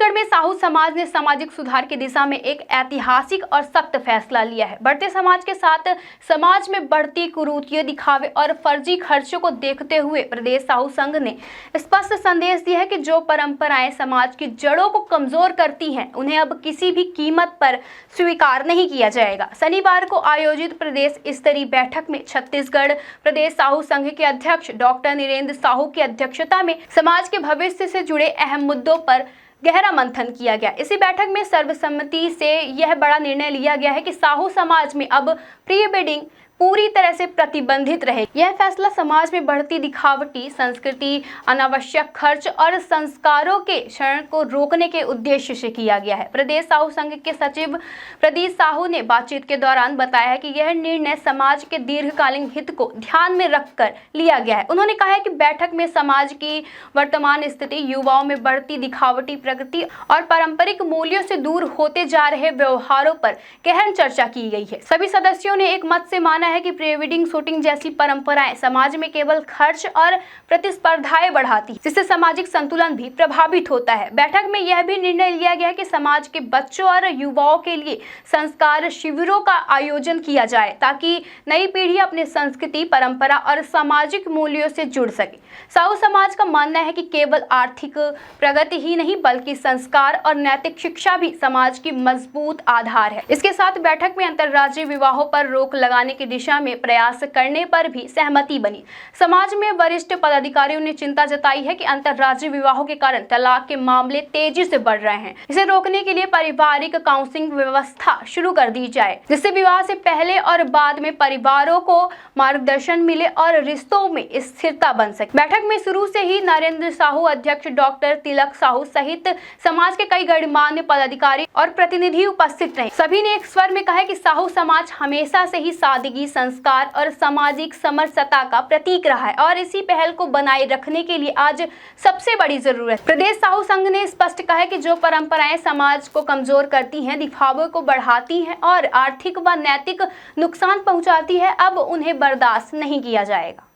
छत्तीसगढ़ में साहू समाज ने सामाजिक सुधार की दिशा में एक ऐतिहासिक और सख्त फैसला लिया है। बढ़ते समाज के साथ समाज में बढ़ती कुरीतियों, दिखावे और फर्जी खर्चों को देखते हुए प्रदेश साहू संघ ने स्पष्ट संदेश दिया है कि जो परंपराएं समाज की जड़ों को कमजोर करती हैं, उन्हें अब किसी भी कीमत पर स्वीकार नहीं किया जाएगा। शनिवार को आयोजित प्रदेश स्तरीय बैठक में छत्तीसगढ़ प्रदेश साहू संघ के अध्यक्ष डॉक्टर नीरेंद्र साहू की अध्यक्षता में समाज के भविष्य से जुड़े अहम मुद्दों पर गहरा मंथन किया गया। इसी बैठक में सर्वसम्मति से यह बड़ा निर्णय लिया गया है कि साहू समाज में अब प्री वेडिंग पूरी तरह से प्रतिबंधित रहे। यह फैसला समाज में बढ़ती दिखावटी संस्कृति, अनावश्यक खर्च और संस्कारों के क्षरण को रोकने के उद्देश्य से किया गया है। प्रदेश साहू संघ के सचिव प्रदीप साहू ने बातचीत के दौरान बताया कि यह निर्णय समाज के दीर्घकालीन हित को ध्यान में रखकर लिया गया है। उन्होंने कहा है कि बैठक में समाज की वर्तमान स्थिति, युवाओं में बढ़ती दिखावटी प्रगति और पारंपरिक मूल्यों से दूर होते जा रहे व्यवहारों पर गहन चर्चा की गई है। सभी सदस्यों ने एक मत से माना है कि प्री वेडिंग शूटिंग जैसी परंपराएं समाज में केवल खर्च और प्रतिस्पर्धाएं बढ़ाती है, जिससे सामाजिक संतुलन भी प्रभावित होता है। बैठक में यह भी निर्णय लिया गया कि समाज के बच्चों और युवाओं के लिए संस्कार शिविरों का आयोजन किया जाए, ताकि नई पीढ़ी अपने संस्कृति, परंपरा और सामाजिक मूल्यों से जुड़ सके। साहू समाज का मानना है कि केवल आर्थिक प्रगति ही नहीं, बल्कि संस्कार और नैतिक शिक्षा भी समाज की मजबूत आधार है। इसके साथ बैठक में अंतर्राज्यीय विवाहों पर रोक लगाने की दिशा में प्रयास करने पर भी सहमति बनी। समाज में वरिष्ठ पदाधिकारियों ने चिंता जताई है कि अंतर्राज्यीय विवाहों के कारण तलाक के मामले तेजी से बढ़ रहे हैं। इसे रोकने के लिए पारिवारिक काउंसलिंग व्यवस्था शुरू कर दी जाए, जिससे विवाह से पहले और बाद में परिवारों को मार्गदर्शन मिले और रिश्तों में स्थिरता बन सके। बैठक में शुरू से ही नरेंद्र साहू, अध्यक्ष डॉक्टर तिलक साहू सहित समाज के कई गणमान्य पदाधिकारी और प्रतिनिधि उपस्थित रहे। सभी ने एक स्वर में कहा कि साहू समाज हमेशा से ही सादगी, संस्कार और सामाजिक समरसता का प्रतीक रहा है और इसी पहल को बनाए रखने के लिए आज सबसे बड़ी जरूरत। प्रदेश साहू संघ ने स्पष्ट कहा है कि जो परंपराएं समाज को कमजोर करती हैं, दिखावे को बढ़ाती हैं और आर्थिक व नैतिक नुकसान पहुंचाती है, अब उन्हें बर्दाश्त नहीं किया जाएगा।